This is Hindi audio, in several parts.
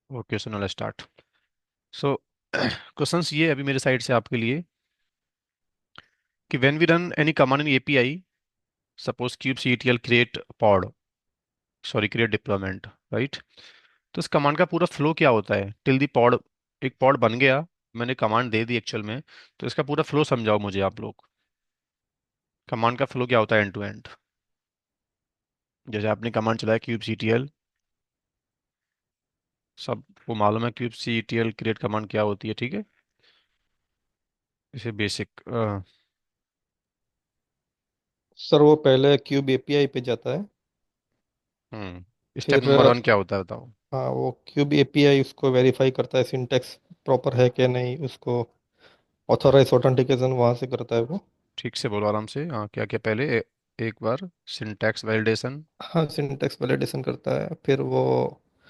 वो क्वेश्चन वाला स्टार्ट। सो क्वेश्चंस ये अभी मेरे साइड से आपके लिए कि when we run any command in API, suppose kubectl create pod, sorry create deployment, right. तो इस कमांड का पूरा फ्लो क्या होता है टिल दी पॉड। एक पॉड बन गया, मैंने कमांड दे दी एक्चुअल में, तो इसका पूरा फ्लो समझाओ मुझे आप लोग। कमांड का फ्लो क्या होता है एंड टू एंड। जैसे आपने कमांड चलाया kubectl, सबको मालूम है kubectl क्रिएट कमांड क्या होती है, ठीक है। इसे बेसिक सर वो पहले क्यूब एपीआई पे जाता है। स्टेप फिर नंबर 1 क्या होता है बताओ। हाँ, वो क्यूब एपीआई उसको वेरीफाई करता है, सिंटेक्स प्रॉपर है कि नहीं, उसको ऑथोराइज ऑथेंटिकेशन वहाँ से करता है वो। ठीक से बोलो आराम से, हाँ क्या क्या पहले एक बार सिंटैक्स वैलिडेशन। हाँ, सिंटेक्स वैलिडेशन करता है, फिर वो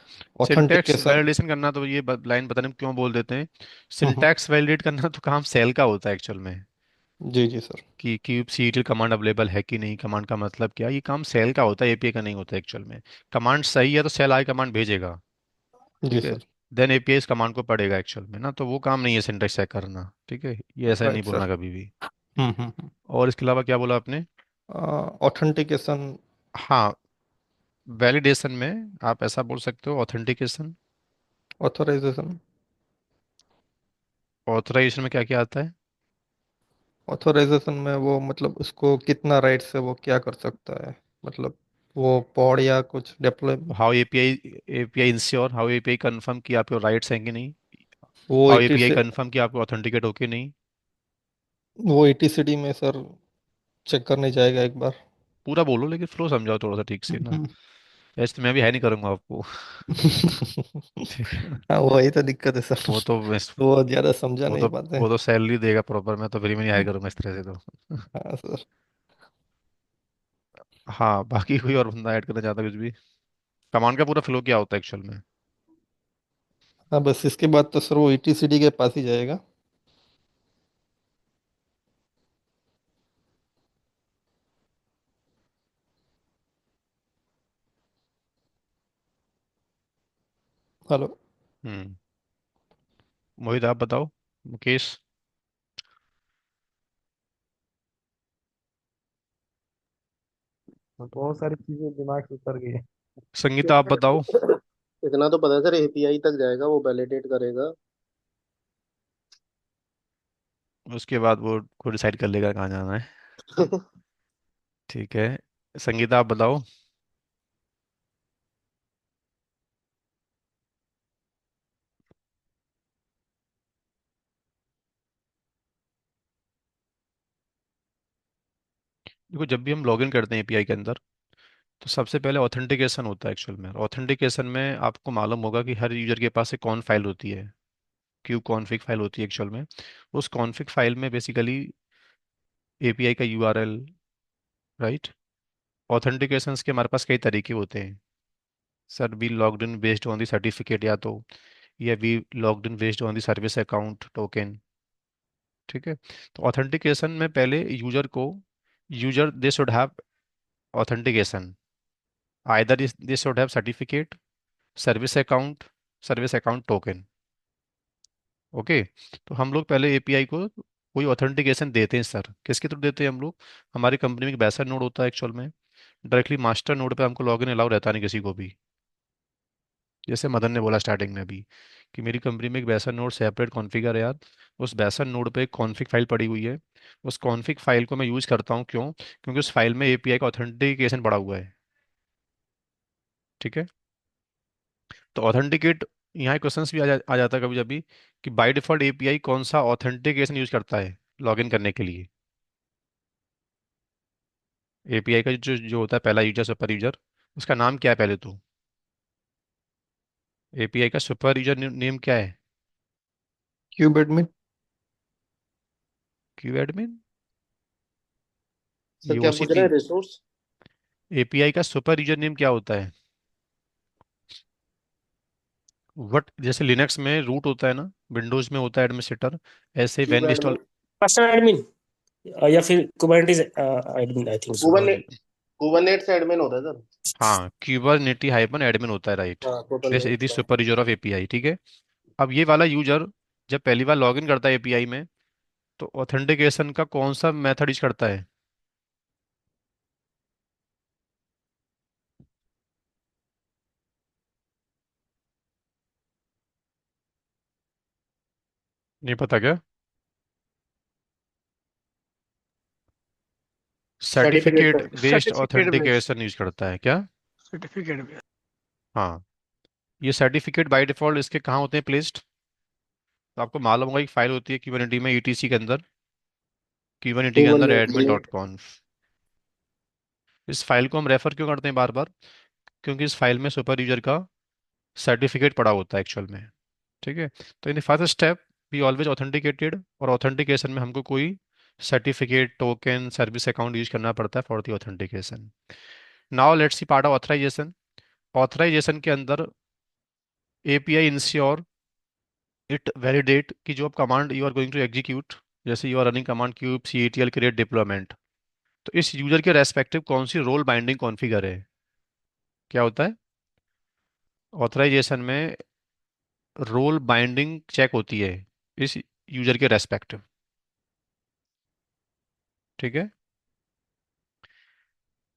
सिंटैक्स ऑथेंटिकेशन। वैलिडेशन करना, तो ये लाइन पता नहीं क्यों बोल देते हैं। सिंटैक्स वैलिडेट करना तो काम सेल का होता है एक्चुअल में। जी जी सर। कि kubectl कमांड अवेलेबल है कि नहीं, कमांड का मतलब क्या, ये काम सेल का होता है, एपीआई का नहीं होता एक्चुअल में। कमांड सही है तो सेल आई कमांड भेजेगा, जी ठीक है। सर। देन एपीआई इस कमांड को पढ़ेगा एक्चुअल में ना, तो वो काम नहीं है सिंटैक्स चेक करना, ठीक है। ये ऐसा नहीं राइट बोलना सर। कभी भी। हम्म। और इसके अलावा क्या बोला आपने। ऑथेंटिकेशन। हाँ, वैलिडेशन में आप ऐसा बोल सकते हो ऑथेंटिकेशन। ऑथोराइजेशन। ऑथराइजेशन में क्या क्या आता है। ऑथोराइजेशन में वो मतलब उसको कितना राइट से वो क्या कर सकता है, मतलब वो पॉड या कुछ deploy. How API, API ensure, how API confirm कि आपके राइट्स हैं कि नहीं। वो हाउ एटी एपीआई से कंफर्म कि आपको ऑथेंटिकेट हो कि नहीं। वो एटीसीडी में सर चेक करने जाएगा एक बार। पूरा बोलो लेकिन फ्लो समझाओ थोड़ा सा ठीक से ना। हम्म। ऐसे तो मैं भी है नहीं करूंगा आपको। ठीक है। हाँ, वही तो दिक्कत है सर। वो तो वो ज्यादा समझा वो नहीं तो पाते। वो तो सैलरी देगा प्रॉपर, मैं तो फ्री में नहीं हायर करूंगा इस तरह से तो। हाँ सर। हाँ, बाकी कोई और बंदा ऐड करना चाहता है कुछ भी। कमांड का पूरा फ्लो क्या होता है एक्चुअल में। हाँ, बस इसके बाद तो सर वो ईटीसीडी के पास ही जाएगा। हेलो। हम्म। मोहित आप बताओ। मुकेश। हाँ, तो बहुत सारी चीजें दिमाग से उतर गई है। संगीता आप बताओ। इतना तो पता है सर, एपीआई तक जाएगा, वो वैलिडेट करेगा। उसके बाद वो खुद डिसाइड कर लेगा कहाँ जाना है। ठीक है, संगीता आप बताओ। देखो, जब भी हम लॉगिन करते हैं एपीआई के अंदर, तो सबसे पहले ऑथेंटिकेशन होता है एक्चुअल में। ऑथेंटिकेशन में आपको मालूम होगा कि हर यूजर के पास एक कौन फाइल होती है, क्यू कॉन्फ़िग फाइल होती है एक्चुअल में। उस कॉन्फ़िग फाइल में बेसिकली एपीआई का यूआरएल, राइट। ऑथेंटिकेशंस के हमारे पास कई तरीके होते हैं। Sir we logged in based on the certificate, या we logged in based on the service account token, ठीक है। तो ऑथेंटिकेशन में पहले यूजर को, user they should have authentication, either they should have certificate, service account, service account token, okay. तो हम लोग पहले एपीआई को कोई ऑथेंटिकेशन देते हैं सर, किसके थ्रू देते हैं हम लोग। हमारी कंपनी में एक वैसा नोड होता है एक्चुअल में, डायरेक्टली मास्टर नोड पे हमको लॉगिन अलाउ रहता नहीं किसी को भी। जैसे मदन ने बोला स्टार्टिंग में भी कि मेरी कंपनी में एक वैसा नोड सेपरेट कॉन्फ़िगर है यार। उस वैसा नोड पे एक कॉन्फ़िग फाइल पड़ी हुई है। उस कॉन्फ़िग फाइल को मैं यूज़ करता हूँ, क्यों, क्योंकि उस फाइल में एपीआई का ऑथेंटिकेशन पड़ा हुआ है, ठीक है। तो ऑथेंटिकेट, यहाँ क्वेश्चंस भी आ जाता है कभी कभी कि बाय डिफॉल्ट एपीआई कौन सा ऑथेंटिकेशन यूज करता है लॉगिन करने के लिए। एपीआई का जो होता है पहला यूजर, सुपर यूजर, उसका नाम क्या है पहले तो। एपीआई का सुपर यूजर नेम क्या है। Cube admin. Q admin. Sir ये क्या उसी पूछ रहे हैं, चीज, रिसोर्स? एपीआई का सुपर यूजर नेम क्या होता है। वट, जैसे लिनक्स में रूट होता है ना, विंडोज में होता है एडमिनिस्ट्रेटर, ऐसे cube when admin. Install. Personal admin या फिर Kubernetes admin, I think so. हाँ जी, कुबरनेट्स एडमिन होता है सर। हाँ, क्यूबरनेटी हाइफन एडमिन होता है, राइट। हाँ दिस इज कुबरनेट्स द का। सुपर यूजर ऑफ एपीआई, ठीक है। अब ये वाला यूजर जब पहली बार लॉगिन करता है एपीआई में, तो ऑथेंटिकेशन का कौन सा मेथड यूज करता है? नहीं पता क्या? सर्टिफिकेट सर्टिफिकेट पे। Based certificate based. Authentication use करता है क्या? Certificate based. हाँ। ये सर्टिफिकेट बाय डिफॉल्ट इसके कहाँ होते हैं प्लेस्ड? तो आपको मालूम होगा, एक फाइल होती है क्यूबरनेटी में, ईटीसी के अंदर, क्यूबरनेटी के अंदर कुबरनेट्स एडमिन में। डॉट कॉन्फ। इस फाइल को हम रेफर क्यों करते हैं बार बार? क्योंकि इस फाइल में सुपर यूजर का सर्टिफिकेट पड़ा होता है एक्चुअल में, ठीक है। तो in the first step we always authenticated, और ऑथेंटिकेशन में हमको कोई certificate, token, service account use करना पड़ता है for the authentication. Now let's see part of authorization. Authorization के अंदर एपीआई इंश्योर इट वैलिडेट कि जो आप command you are going to execute, जैसे you are running command kube CTL create deployment, तो इस यूजर के रेस्पेक्टिव कौन सी रोल बाइंडिंग कॉन्फ़िगर है। क्या होता है ऑथराइजेशन में? रोल बाइंडिंग चेक होती है इस यूजर के रेस्पेक्टिव, ठीक है।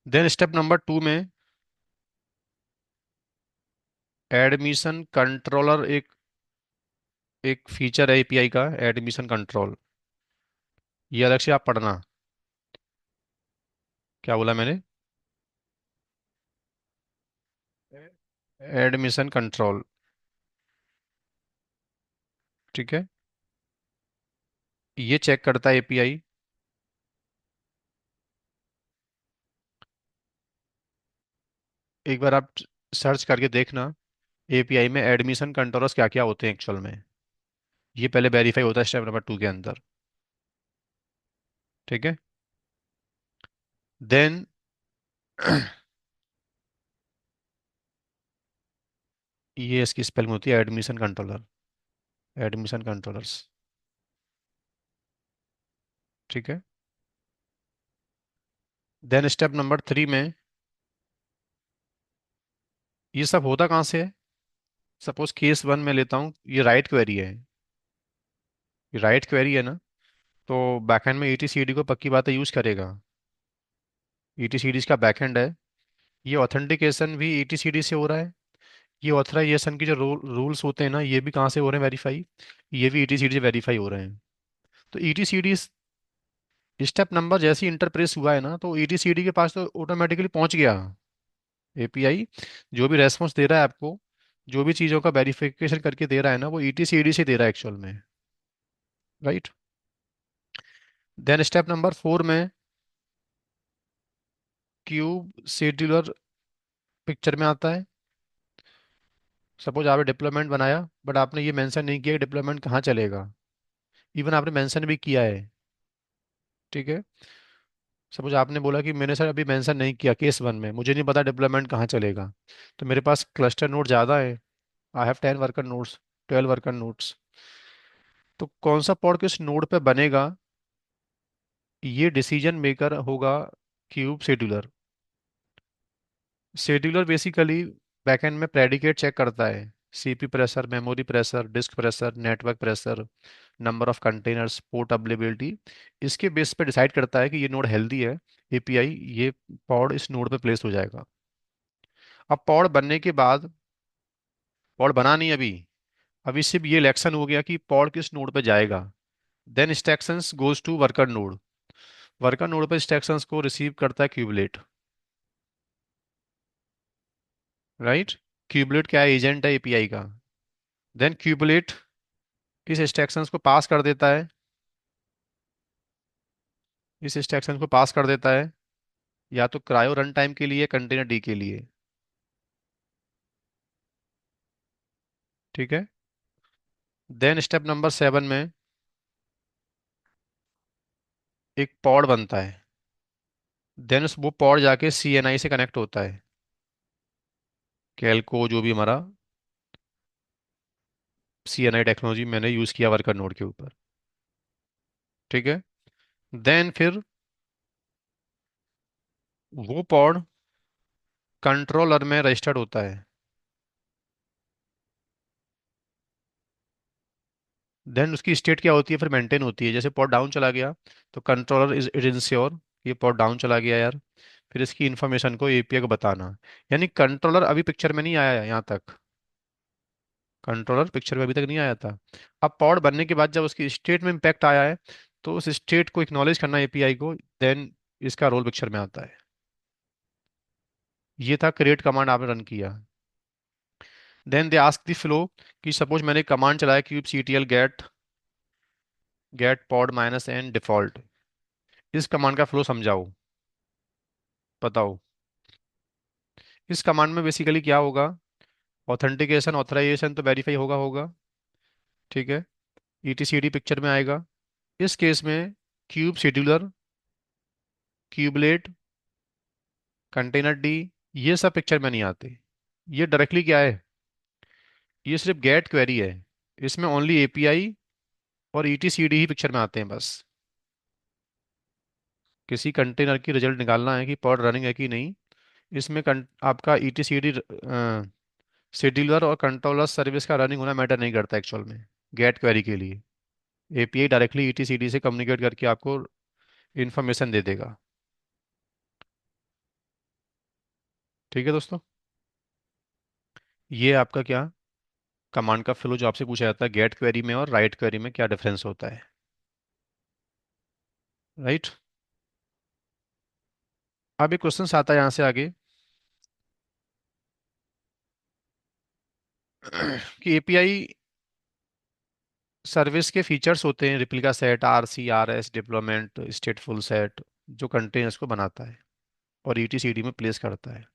देन स्टेप नंबर 2 में एडमिशन कंट्रोलर, एक फीचर है एपीआई का, एडमिशन कंट्रोल। ये अलग से आप पढ़ना। क्या बोला मैंने? एडमिशन कंट्रोल, ठीक है। ये चेक करता है एपीआई, एक बार आप सर्च करके देखना एपीआई में एडमिशन कंट्रोलर्स क्या क्या होते हैं एक्चुअल में। ये पहले वेरीफाई होता है स्टेप नंबर 2 के अंदर, ठीक है। देन ये इसकी स्पेलिंग होती है एडमिशन कंट्रोलर, एडमिशन कंट्रोलर्स, ठीक है। देन स्टेप नंबर 3 में ये सब होता कहाँ से है? सपोज केस 1 में लेता हूँ, ये राइट क्वेरी है, ये राइट क्वेरी है ना, तो बैकएंड में ईटीसीडी को पक्की बात है यूज करेगा। ईटीसीडी का बैकएंड है। ये ऑथेंटिकेशन भी ईटीसीडी से हो रहा है। ये ऑथराइजेशन की जो रूल्स होते हैं ना, ये भी कहाँ से हो रहे हैं वेरीफाई? ये भी ईटीसीडी से वेरीफाई हो रहे हैं। तो ईटीसीडी स्टेप नंबर जैसे ही इंटरप्रेस हुआ है ना, तो ईटीसीडी के पास तो ऑटोमेटिकली पहुंच गया एपीआई। जो भी रेस्पॉन्स दे रहा है आपको, जो भी चीज़ों का वेरिफिकेशन करके दे रहा है ना, वो ईटीसीडी से दे रहा है एक्चुअल में, राइट। देन स्टेप नंबर 4 में क्यूब शेड्यूलर पिक्चर में आता है। सपोज आपने डिप्लॉयमेंट बनाया, बट आपने ये मेंशन नहीं किया कि डिप्लॉयमेंट कहाँ चलेगा। इवन आपने मेंशन भी किया है, ठीक है। सपोज आपने बोला कि मैंने सर अभी मेंशन नहीं किया केस 1 में, मुझे नहीं पता डिप्लॉयमेंट कहाँ चलेगा। तो मेरे पास क्लस्टर नोड ज़्यादा है, I have 10 worker nodes, 12 worker nodes. तो कौन सा पॉड किस नोड पे बनेगा, ये डिसीजन मेकर होगा kube scheduler. Scheduler basically backend में प्रेडिकेट चेक करता है, CPU pressure, memory pressure, disk pressure, network pressure, number of containers, port availability. इसके बेस पे डिसाइड करता है कि ये नोड हेल्दी है, एपीआई ये पॉड इस नोड पे प्लेस हो जाएगा। अब पॉड बनने के बाद, पॉड बना नहीं अभी, अभी सिर्फ ये इलेक्शन हो गया कि पॉड किस नोड पे जाएगा। Then instructions goes to worker node, worker node पे इंस्ट्रक्शंस को रिसीव करता है क्यूबलेट, राइट। क्यूबलेट क्या है? एजेंट है एपीआई का। देन क्यूबलेट इस इंस्ट्रक्शंस को पास कर देता है, इस इंस्ट्रक्शन को पास कर देता है या तो क्रायो रन टाइम के लिए, कंटेनर डी के लिए, ठीक है। देन स्टेप नंबर 7 में एक पॉड बनता है। देन उस वो पॉड जाके सीएनआई से कनेक्ट होता है, कैलको जो भी हमारा सीएनआई टेक्नोलॉजी मैंने यूज़ किया वर्कर नोड के ऊपर, ठीक है। देन फिर वो पॉड कंट्रोलर में रजिस्टर्ड होता है। देन उसकी स्टेट क्या होती है, फिर मेंटेन होती है। जैसे पॉड डाउन चला गया तो कंट्रोलर इज इंश्योर ये पॉड डाउन चला गया यार, फिर इसकी इन्फॉर्मेशन को एपीआई को बताना। यानी कंट्रोलर अभी पिक्चर में नहीं आया है यहाँ तक, कंट्रोलर पिक्चर में अभी तक नहीं आया था। अब पॉड बनने के बाद जब उसकी स्टेट में इम्पैक्ट आया है, तो उस स्टेट को एक्नॉलेज करना एपीआई को, देन इसका रोल पिक्चर में आता है। ये था क्रिएट कमांड आपने रन किया। Then they ask the flow, कि सपोज मैंने कमांड चलाया kube ctl get pod minus n default. इस कमांड का फ्लो समझाओ, बताओ। इस कमांड में बेसिकली क्या होगा, ऑथेंटिकेशन ऑथराइजेशन तो वेरीफाई होगा होगा, ठीक है। ईटीसीडी पिक्चर में आएगा। इस केस में cube scheduler, kubelet, container D, ये सब पिक्चर में नहीं आते। ये डायरेक्टली क्या है, ये सिर्फ गेट क्वेरी है। इसमें ओनली एपीआई और ईटीसीडी ही पिक्चर में आते हैं बस। किसी कंटेनर की रिजल्ट निकालना है कि पॉड रनिंग है कि नहीं, इसमें आपका ईटीसीडी शेड्यूलर और कंट्रोलर सर्विस का रनिंग होना मैटर नहीं करता एक्चुअल में, गेट क्वेरी के लिए। एपीआई डायरेक्टली ईटीसीडी से कम्युनिकेट करके आपको इन्फॉर्मेशन दे देगा। ठीक है दोस्तों, ये आपका क्या, कमांड का फ्लो जो आपसे पूछा जाता है गेट क्वेरी में और राइट क्वेरी में क्या डिफरेंस होता है, राइट। अब एक क्वेश्चन आता है यहाँ से आगे कि एपीआई सर्विस के फीचर्स होते हैं replica set, RCRS, deployment स्टेटफुल set, जो कंटेनर्स को बनाता है और ईटीसीडी में प्लेस करता है।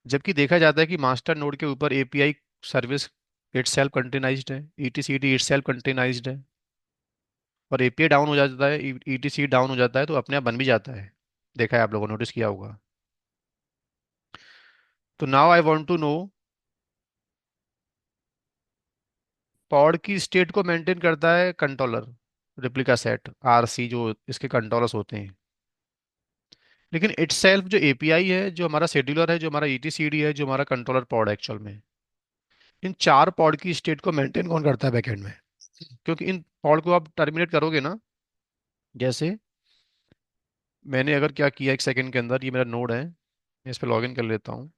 जबकि देखा जाता है कि मास्टर नोड के ऊपर एपीआई सर्विस इटसेल्फ कंटेनाइज्ड है, ईटीसीडी इटसेल्फ कंटेनाइज्ड है। और एपीआई डाउन हो जाता है, ईटीसीडी डाउन हो जाता है तो अपने आप बन भी जाता है। देखा है आप लोगों ने, नोटिस किया होगा। तो now I want to know, pod की स्टेट को मेंटेन करता है कंट्रोलर, रिप्लिका सेट, RC, जो इसके कंट्रोलर्स होते हैं। लेकिन इटसेल्फ जो एपीआई है, जो हमारा शेड्यूलर है, जो हमारा ईटीसीडी है, जो हमारा कंट्रोलर पॉड एक्चुअल में, इन चार पॉड की स्टेट को मेंटेन कौन करता है बैकएंड में। क्योंकि इन पॉड को आप टर्मिनेट करोगे ना, जैसे मैंने अगर क्या किया, एक सेकंड के अंदर ये मेरा नोड है, मैं इस पर लॉगिन कर लेता हूँ।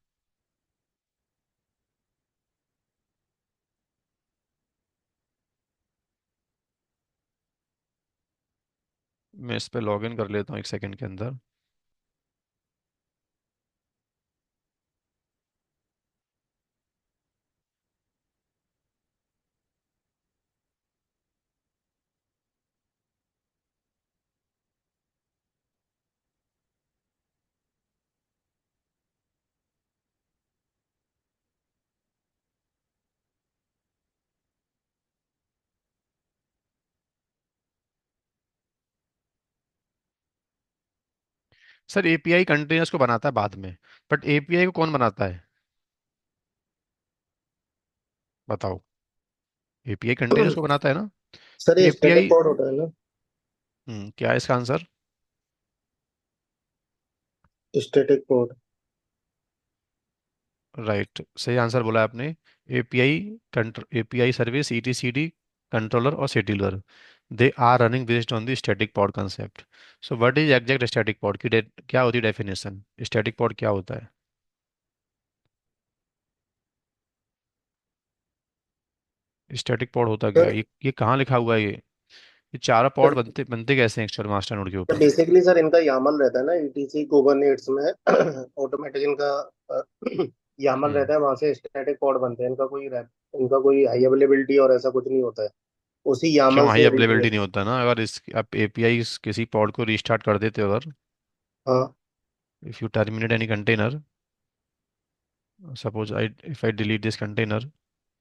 मैं इस पर लॉगिन कर लेता हूँ एक सेकंड के अंदर। सर एपीआई कंटेनर्स को बनाता है बाद में, बट एपीआई को कौन बनाता है, बताओ। एपीआई कंटेनर्स को बनाता है ना। सर ये स्टैटिक एपीआई, कोड होता है ना। क्या है इसका आंसर। Static code. राइट, सही आंसर बोला आपने। API API service, etcd, controller और scheduler, they are running based on the static pod concept. So what is exact static pod की क्या होती है डेफिनेशन, स्टैटिक पॉड क्या होता है। स्टैटिक पॉड होता क्या सर है, ये कहाँ लिखा हुआ है ये चारों पॉड सर बनते बनते कैसे हैं एक्चुअल मास्टर नोड के ऊपर। बेसिकली सर इनका यामल रहता है ना ईटीसी कुबरनेट्स में। ऑटोमेटिक इनका यामल हम्म रहता है, वहां से स्टैटिक कोड बनते हैं। इनका कोई हाई अवेलेबिलिटी और ऐसा कुछ नहीं होता है, उसी क्यों यामल हाई से अवेलेबिलिटी रीड। नहीं होता ना, अगर इस आप एपीआई किसी पॉड को रीस्टार्ट कर देते हो अगर, हाँ। If you terminate any container, suppose I if I delete this container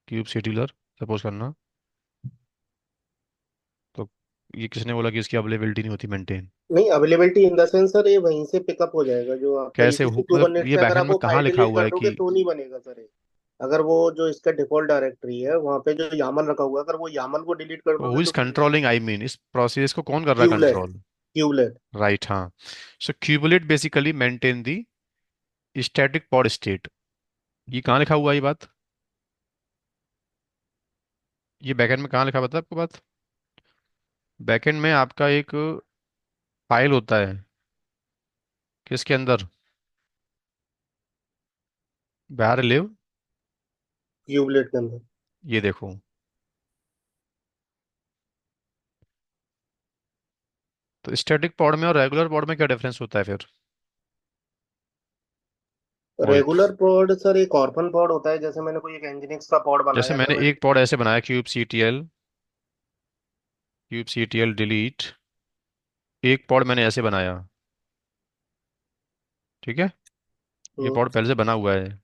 cube scheduler, suppose करना, तो ये किसने बोला कि इसकी अवेलेबिलिटी नहीं होती मेंटेन। नहीं, availability in the sense sir ये वहीं से पिकअप हो जाएगा जो आपका कैसे ईटीसी हो, मतलब कुबरनेट ये से। अगर बैकएंड आप में वो कहाँ फाइल लिखा डिलीट हुआ कर है दोगे कि, तो नहीं बनेगा सर ये। अगर वो जो इसका डिफॉल्ट डायरेक्टरी है वहां पे जो यामल रखा हुआ है, अगर वो यामल को डिलीट कर हु दोगे इज तो फिर नहीं कंट्रोलिंग, बनेगा। आई मीन इस प्रोसेस को कौन कर रहा है क्यूबलेट। कंट्रोल। क्यूबलेट। राइट, हाँ। So kubelet basically maintain the static pod state. ये कहाँ लिखा हुआ है ये बात? ये बैकएंड में कहाँ लिखा बता आपको बात? बैकएंड में आपका एक फाइल होता है, किसके अंदर? बाहर लिव। क्यूबलेट के अंदर। ये देखो। तो स्टैटिक पॉड में और रेगुलर पॉड में क्या डिफरेंस होता है फिर? वही। रेगुलर पॉड सर एक ऑर्फन पॉड होता है, जैसे मैंने कोई एक एनजीनिक्स का पॉड जैसे बनाया, अगर मैंने मैं एक पॉड ऐसे बनाया, kubectl delete. एक पॉड मैंने ऐसे बनाया, ठीक है। ये पॉड पहले से बना हुआ है,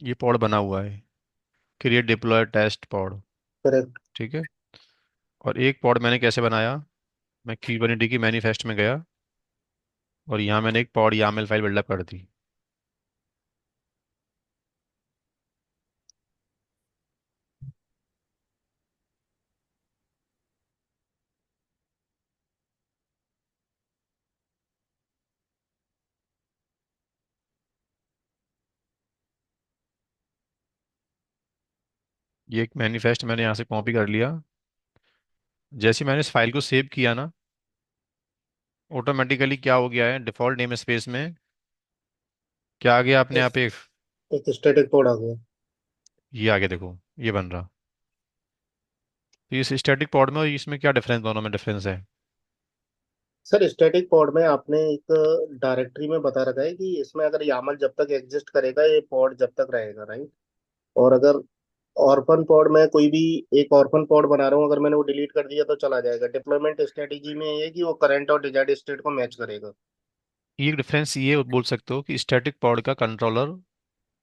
ये पॉड बना हुआ है, create deploy test pod, correct. ठीक है। और एक पॉड मैंने कैसे बनाया? मैं क्यूबरनेटी की मैनिफेस्ट में गया और यहाँ मैंने एक पॉड यामल फाइल बिल्डअप कर दी। ये एक मैनिफेस्ट मैंने यहाँ से कॉपी कर लिया। जैसे मैंने इस फाइल को सेव किया ना, ऑटोमेटिकली क्या हो गया है, डिफॉल्ट नेम स्पेस में क्या आ गया अपने आप एक? एक स्टैटिक पॉड आ गया। ये आगे देखो, ये बन रहा। तो इस स्टैटिक पॉड में और इसमें क्या डिफरेंस, दोनों में डिफरेंस है? सर स्टैटिक पॉड में आपने एक डायरेक्टरी में बता रखा है कि इसमें अगर यामल जब तक एग्जिस्ट करेगा ये पॉड जब तक रहेगा, राइट। और अगर ऑर्फन पॉड में कोई भी एक ऑर्फन पॉड बना रहा हूँ, अगर मैंने वो डिलीट कर दिया तो चला जाएगा। डिप्लॉयमेंट स्ट्रेटेजी में ये है कि वो करंट और डिजायर्ड स्टेट को मैच करेगा। ये डिफरेंस ये बोल सकते हो कि स्टैटिक पॉड का कंट्रोलर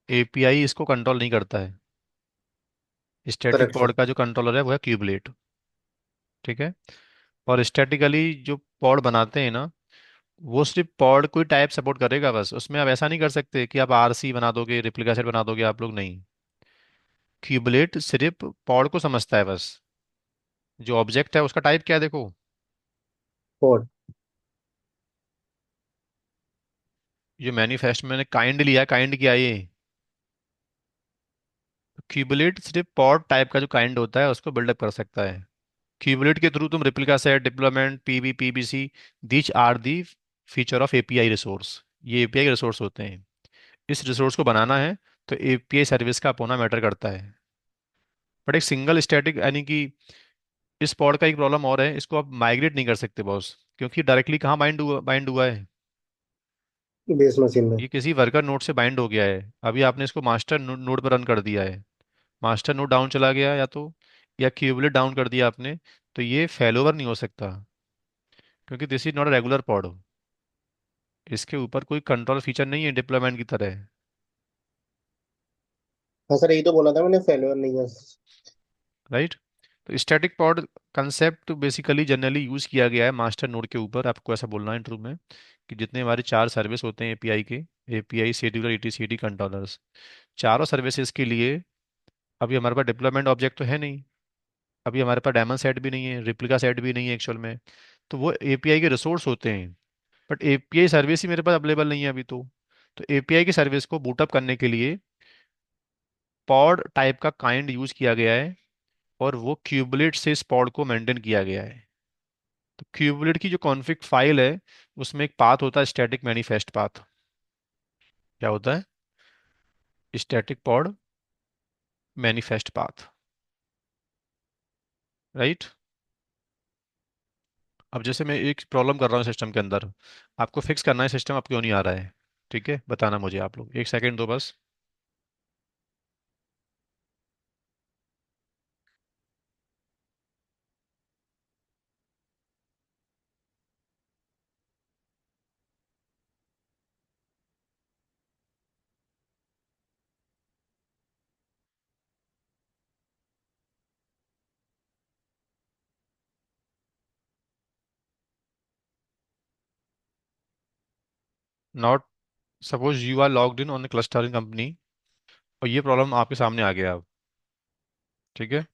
एपीआई इसको कंट्रोल नहीं करता है। Static correct pod sir. का जो कंट्रोलर है वो है क्यूबलेट, ठीक है। और स्टैटिकली जो पॉड बनाते हैं ना, वो सिर्फ पॉड कोई टाइप सपोर्ट करेगा बस, उसमें आप ऐसा नहीं कर सकते कि आप आरसी बना दोगे, रिप्लिका सेट बना दोगे आप लोग, नहीं। क्यूबलेट सिर्फ पॉड को समझता है बस। जो ऑब्जेक्ट है उसका टाइप क्या है देखो। पॉड। जो मैनिफेस्ट मैंने काइंड लिया, काइंड किया ये। क्यूबलेट सिर्फ पॉड टाइप का जो काइंड होता है उसको बिल्डअप कर सकता है। क्यूबलेट के थ्रू तुम replica set, deployment, PV, PVC, these are the feature of API resource. ये एपीआई रिसोर्स होते हैं। इस रिसोर्स को बनाना है तो एपीआई सर्विस का अपोना मैटर करता है। बट एक सिंगल स्टैटिक यानी कि इस पॉड का एक प्रॉब्लम और है, इसको आप माइग्रेट नहीं कर सकते बॉस, क्योंकि डायरेक्टली कहाँ बाइंड हुआ है? बेस मशीन में। ये किसी वर्कर नोड से बाइंड हो गया है। अभी आपने इसको मास्टर नोड पर रन कर दिया है, मास्टर नोड डाउन चला गया या तो, या क्यूबलेट डाउन कर दिया आपने, तो ये फेलोवर नहीं हो सकता, क्योंकि this is not a regular pod. इसके ऊपर कोई कंट्रोल फीचर नहीं है डिप्लॉयमेंट की तरह। हाँ सर, यही तो बोला था मैंने, फेल्योर नहीं है। राइट। तो static pod concept basically generally use किया गया है मास्टर नोड के ऊपर। आपको ऐसा बोलना है इंटरव्यू में कि जितने हमारे चार सर्विस होते हैं एपीआई के, एपीआई, शेड्यूलर, ईटीसीडी, कंट्रोलर्स, चारों सर्विसेज के लिए अभी हमारे पास डिप्लॉयमेंट ऑब्जेक्ट तो है नहीं, अभी हमारे पास डायमंड सेट भी नहीं है, रिप्लिका सेट भी नहीं है एक्चुअल में। तो वो एपीआई के रिसोर्स होते हैं, बट एपीआई सर्विस ही मेरे पास अवेलेबल नहीं है अभी तो एपीआई की सर्विस को बूटअप करने के लिए पॉड टाइप का काइंड यूज किया गया है, और वो क्यूबलेट से इस पॉड को मेंटेन किया गया है। तो क्यूबलेट की जो कॉन्फ़िग फाइल है, उसमें एक पाथ होता है, स्टैटिक मैनिफेस्ट पाथ। क्या होता है? Static pod manifest path, right. अब जैसे मैं एक प्रॉब्लम कर रहा हूँ सिस्टम के अंदर, आपको फिक्स करना है सिस्टम अब क्यों नहीं आ रहा है, ठीक है, बताना मुझे आप लोग, एक सेकंड दो बस। Not, suppose you are logged in on the clustering company, और ये प्रॉब्लम आपके सामने आ गया अब, ठीक है।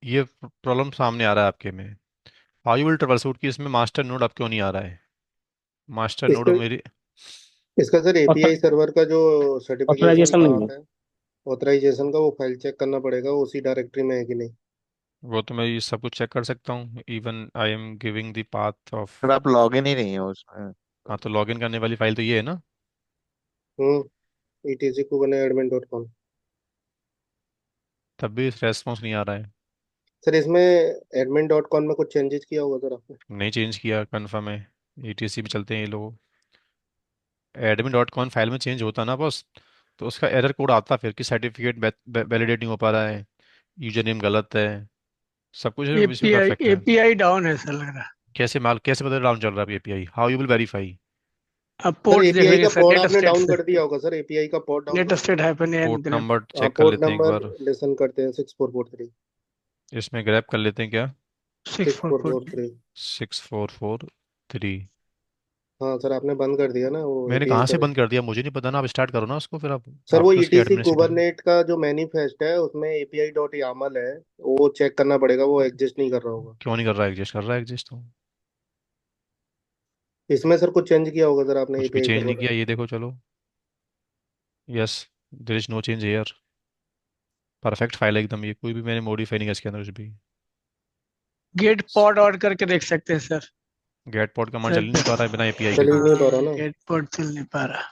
ये प्रॉब्लम सामने आ रहा है आपके में। How you will trouble shoot की इसमें मास्टर नोड अब क्यों नहीं आ रहा है? मास्टर नोड इसका मेरी। इसका सर एपीआई सर्वर का जो सर्टिफिकेशन ऑथराइजेशन नहीं है। पार्ट है, ऑथराइजेशन का, वो फाइल चेक करना पड़ेगा वो उसी डायरेक्टरी में है कि नहीं। वो तो मैं ये सब कुछ चेक कर सकता हूँ, even I am giving the path of. Sir आप लॉगिन ही नहीं हो उसमें। हाँ, तो लॉगिन करने वाली फाइल तो ये है ना। ETC kubernetes admin dot com. तब भी रेस्पॉन्स नहीं आ रहा है। सर इसमें एडमिन डॉट कॉम में कुछ चेंजेस किया होगा सर आपने? नहीं चेंज किया, कन्फर्म है। ईटीसी में चलते हैं ये लोग। एडमिन डॉट कॉम फाइल में चेंज होता ना बस, तो उसका एरर कोड आता फिर कि सर्टिफिकेट वैलिडेट नहीं हो पा रहा है, यूजर नेम गलत है, सब कुछ इसमें एपीआई परफेक्ट है। एपीआई डाउन है सर, लग रहा कैसे पता डाउन चल रहा है API? How you will verify? है। अब सर पोर्ट एपीआई देखेंगे का सर, पॉड नेट आपने स्टेट डाउन से। कर दिया होगा सर, एपीआई का पॉड डाउन नेट करोगे? State hyphen n port grep. Number हाँ, चेक कर पोर्ट लेते हैं एक नंबर बार। लिसन करते हैं 6443। इसमें ग्रैब कर लेते हैं क्या? Six six four four four four three 6443। हाँ सर, आपने बंद कर दिया ना वो मैंने एपीआई कहाँ से सर्वर। बंद कर दिया? मुझे नहीं पता ना, आप स्टार्ट करो ना उसको फिर सर आप वो तो उसके ईटीसी एडमिनिस्ट्रेटर हैं। कुबरनेट का जो मैनिफेस्ट है उसमें एपीआई डॉट यामल है, वो चेक करना पड़ेगा, वो एग्जिस्ट नहीं कर रहा होगा। क्यों नहीं कर रहा? एग्जिस्ट कर रहा है, एग्जिस्ट तो। इसमें सर कुछ चेंज किया होगा सर आपने कुछ भी एपीआई चेंज नहीं सर्वर में? किया, ये देखो चलो। Yes, there is no change here. Perfect file है एकदम, ये कोई भी मैंने मॉडिफाई नहीं किया इसके अंदर कुछ भी। गेट पॉड ऑड करके देख सकते हैं सर। गेट पॉड कमांड चल सर ही नहीं पा रहा है बिना एपीआई के चल ही तो। नहीं पा रहा ना। गेट पॉड चल नहीं पा रहा।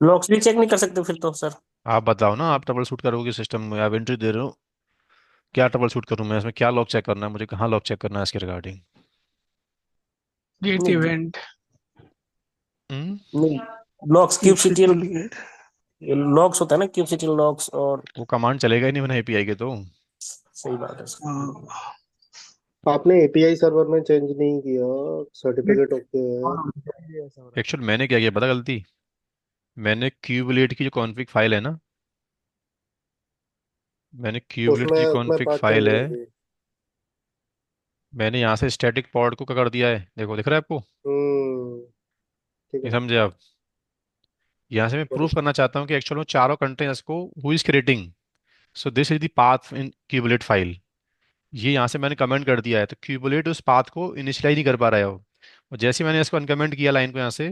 लॉक्स भी चेक नहीं कर सकते फिर तो सर। आप बताओ ना, आप ट्रबल शूट करोगे सिस्टम में, आप एंट्री दे रहे हो। क्या ट्रबल शूट करूँ मैं इसमें? क्या लॉक चेक करना है मुझे? कहाँ लॉक चेक करना है इसके रिगार्डिंग? गेट नहीं इवेंट। हम्म। नहीं, लॉक्स क्यूबसिटी kubectl गेट। लॉक्स होता है ना, क्यूबसिटी लॉक्स। और वो कमांड चलेगा ही नहीं बिना एपीआई के तो। सही बात है सर। आपने एपीआई सर्वर में चेंज नहीं किया, सर्टिफिकेट ओके है। एक्चुअल मैंने क्या किया पता गलती? मैंने क्यूबलेट की जो कॉन्फ़िग फाइल है ना, मैंने क्यूबलेट की उसमें जो उसमें कॉन्फ़िग बात चेंज फाइल है, कर दी। मैंने यहाँ से स्टैटिक पॉड को क्या कर दिया है, देखो दिख रहा है आपको? हम्म। ठीक ये है। समझे आप? यहाँ से मैं चलो। प्रूफ करना चाहता हूँ कि एक्चुअल में चारों कंटेनर्स को who is creating. So this is the path in kubelet file. ये यहाँ से मैंने कमेंट कर दिया है, तो क्यूबलेट उस पाथ को इनिशियलाइज नहीं कर पा रहा है अब। और जैसे ही मैंने इसको अनकमेंट किया लाइन को यहाँ से,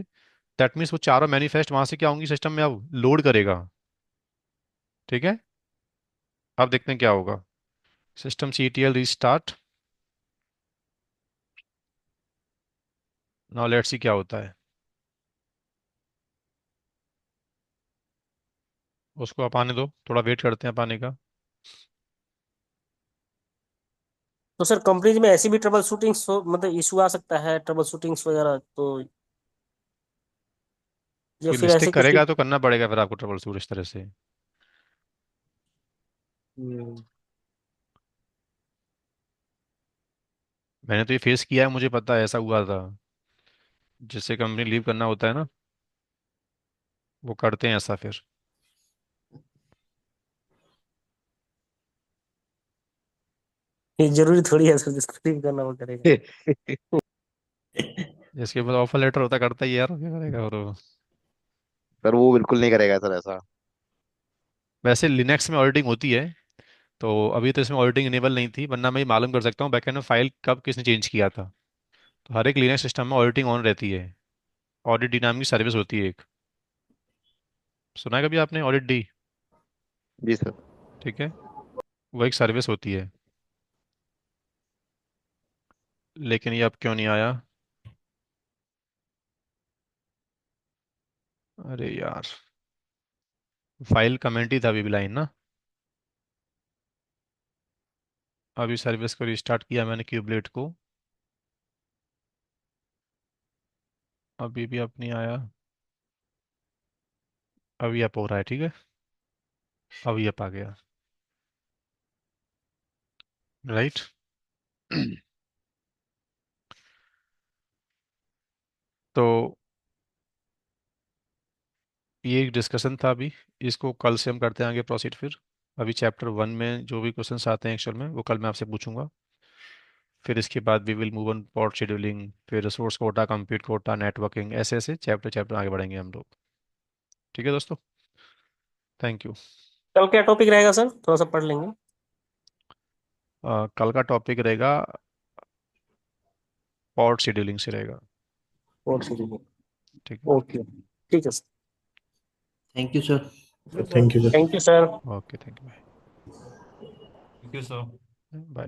दैट मीन्स वो चारों मैनिफेस्ट वहां से क्या होंगी सिस्टम में अब लोड करेगा। ठीक है, अब देखते हैं क्या होगा। System CTL restart. Now let's सी क्या होता है। उसको आप आने दो, थोड़ा वेट करते हैं पाने का। तो सर कंपनीज में ऐसी भी ट्रबल शूटिंग्स मतलब इशू आ सकता है, ट्रबल शूटिंग्स वगैरह तो, या कोई फिर ऐसे मिस्टेक कुछ। करेगा तो करना पड़ेगा फिर आपको ट्रबल शूट इस तरह से। हम्म, मैंने तो ये फेस किया है, मुझे पता है ऐसा हुआ था। जिससे कंपनी लीव करना होता है ना, वो करते हैं ऐसा फिर। ये जरूरी थोड़ी है सर, जिसको लीव करना वो करेगा। जिसके पास ऑफर लेटर होता करता ही है यार, क्या करेगा और वो। सर वो बिल्कुल नहीं करेगा सर ऐसा। वैसे लिनक्स में ऑडिटिंग होती है, तो अभी तो इसमें ऑडिटिंग इनेबल नहीं थी, वरना मैं ये मालूम कर सकता हूँ बैकएंड में फाइल कब किसने चेंज किया था। तो हर एक लिनक्स सिस्टम में ऑडिटिंग ऑन रहती है। ऑडिट डी नाम की सर्विस होती है एक। सुना है कभी आपने ऑडिट डी? जी सर। ठीक है, वो एक सर्विस होती है। लेकिन ये अब क्यों नहीं आया? अरे यार, फाइल कमेंट ही था अभी भी लाइन ना। अभी सर्विस को रिस्टार्ट किया मैंने क्यूबलेट को, अभी भी अब नहीं आया। अभी अप हो रहा है, ठीक है। अभी अप आ गया। राइट। तो ये एक डिस्कशन था अभी, इसको कल से हम करते हैं आगे प्रोसीड फिर। अभी चैप्टर 1 में जो भी क्वेश्चंस आते हैं एक्चुअल में, वो कल मैं आपसे पूछूंगा। फिर इसके बाद we will move on pod scheduling, फिर resource quota, compute quota, networking, ऐसे ऐसे चैप्टर चैप्टर आगे बढ़ेंगे हम लोग। ठीक है दोस्तों, थैंक यू। कल क्या टॉपिक रहेगा सर, थोड़ा सा पढ़ लेंगे। कल का टॉपिक रहेगा पॉड शेड्यूलिंग से रहेगा। और शेड्यूलिंग। ठीक है। ओके, ठीक है sir. Thank you sir. Thank you sir. Thank you sir. Okay, thank you, bye. Thank you sir. Bye.